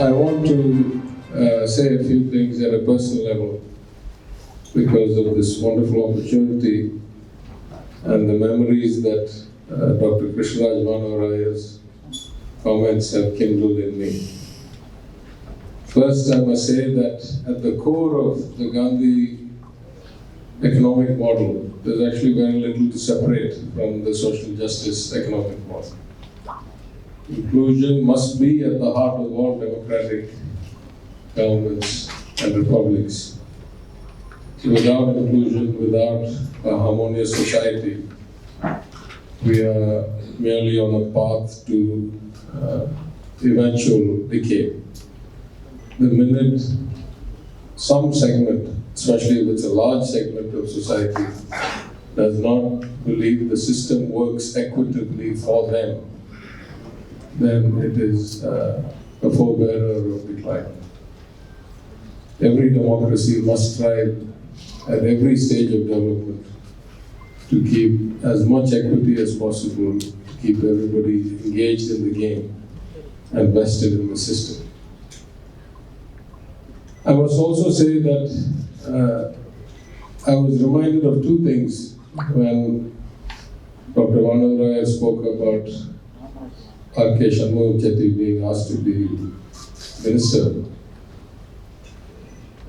I want to say a few things at a personal level because of this wonderful opportunity and the memories that Dr. Krishnaraj Manoharaya's comments have kindled in me. First, I must say that at the core of the Gandhi economic model, there's actually very little to separate from the social justice economic model. Inclusion must be at the heart of all democratic governments and republics. So without inclusion, without a harmonious society, we are merely on a path to eventual decay. The minute some segment, especially if it's a large segment of society, does not believe the system works equitably for them, then it is a forebearer of decline. Every democracy must strive at every stage of development to keep as much equity as possible, to keep everybody engaged in the game and vested in the system. I must also say that I was reminded of two things when Dr. Manohara spoke about R.K. Shanmugam Chetty being asked to be minister.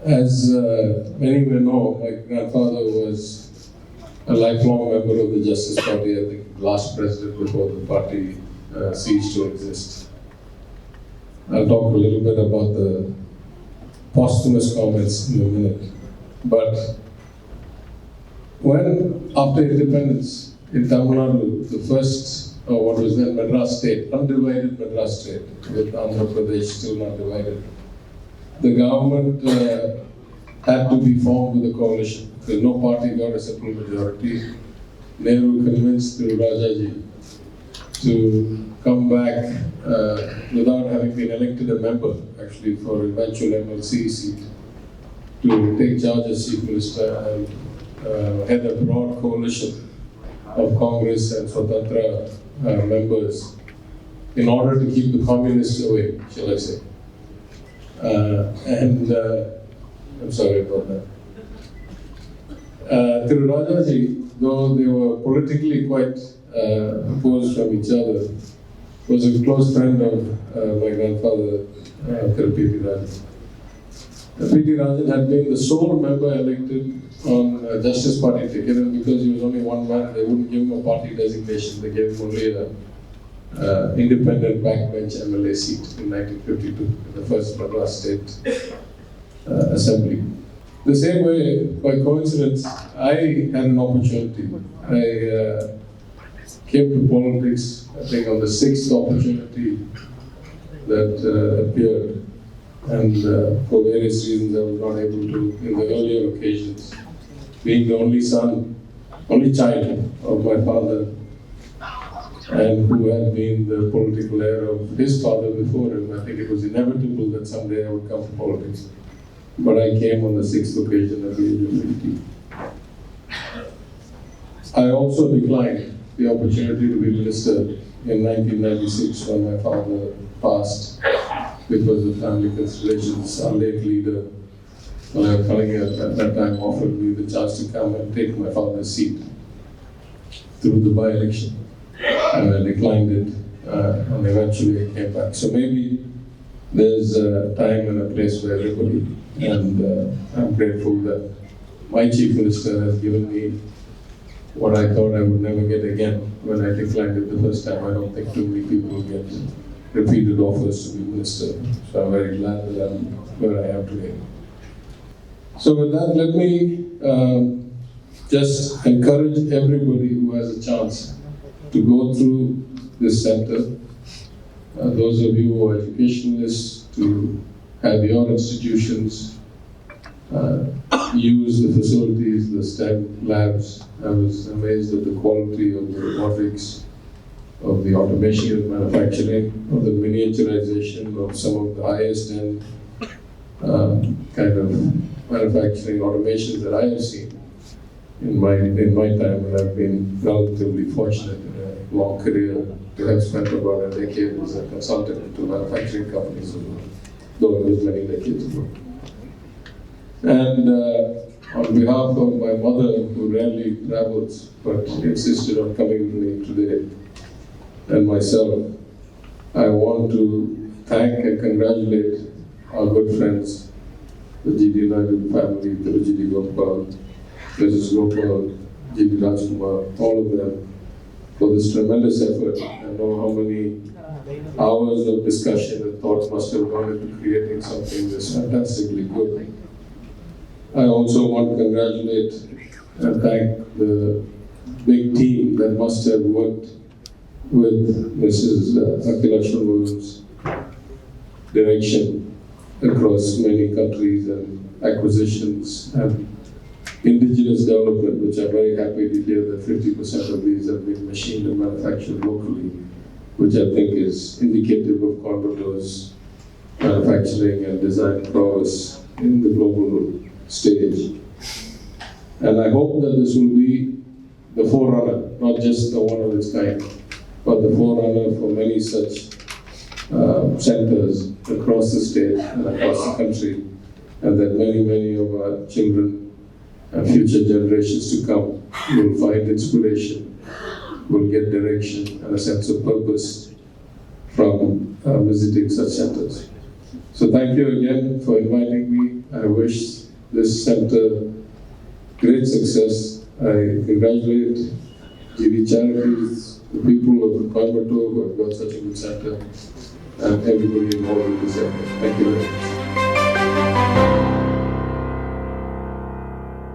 As many may know, my grandfather was a lifelong member of the Justice Party, I think the last president before the party ceased to exist. I'll talk a little bit about the posthumous comments in a minute. But when, after independence in Tamil Nadu, the first, or what was then Madras state, undivided Madras state, with Andhra Pradesh still not divided, the government had to be formed with a coalition. Because no party got a simple majority. Nehru convinced Rajaji to come back without having been elected a member, actually, for eventual MLC seat, to take charge as chief minister and head a broad coalition of Congress and Swatantra members in order to keep the communists away, shall I say. I'm sorry about that. Thiru Rajaji, though they were politically quite opposed from each other, was a close friend of my grandfather, Thiru P.T. Rajan. P.T. Rajan had been the sole member elected on Justice Party ticket, and because he was only one man, they wouldn't give him a party designation. They gave him only a independent backbench MLA seat in 1952, in the first Madras State Assembly. The same way, by coincidence, I had an opportunity. I came to politics, I think, on the sixth opportunity that appeared. And for various reasons, I was not able to, in the earlier occasions, being the only child of my father, and who had been the political heir of his father before him. I think it was inevitable that someday I would come to politics. But I came on the sixth occasion at the age of 50. I also declined the opportunity to be minister in 1996 when my father passed because of family considerations. Our late leader, Kalingya, at that time offered me the chance to come and take my father's seat through the by-election. And I declined it, and eventually I came back. So maybe there's a time and a place for everybody, and I'm grateful that my chief minister has given me what I thought I would never get again when I declined it the first time. I don't think too many people get repeated offers to be minister, so I'm very glad that I'm where I am today. So with that, let me just encourage everybody who has a chance to go through this center. Those of you who are educationalists, to have your institutions use the facilities, the STEM labs. I was amazed at the quality of the robotics, of the automation in manufacturing, of the miniaturization of some of the highest end kind of manufacturing automations that I have seen in my time, and I've been relatively fortunate in a long career to have spent about a decade as a consultant to manufacturing companies as well. though it was many decades ago. And on behalf of my mother, who rarely travels but insisted on coming with me today, and myself, I want to thank and congratulate our good friends, the G.D. Naidu family, the G.D. Gopal, Mrs. Gopal, G.D. Rajkumar, all of them, for this tremendous effort. I know how many hours of discussion and thought must have gone into creating something that's fantastically good. I also want to congratulate and thank the big team that must have worked with Mrs. Akila Shulmu's direction across many countries and acquisitions and indigenous development, which I'm very happy to hear that 50% of these have been machined and manufactured locally, which I think is indicative of Coimbatore's manufacturing and design prowess in the global stage. And I hope that this will be the forerunner, not just the one of its kind, but the forerunner for many such centers across the state and across the country, and that many, many of our children and future generations to come will find inspiration, will get direction and a sense of purpose from visiting such centers. So thank you again for inviting me. I wish this center great success. I congratulate GD Charities, the people of Coimbatore who have got such a good center, and everybody involved in this effort. Thank you very much.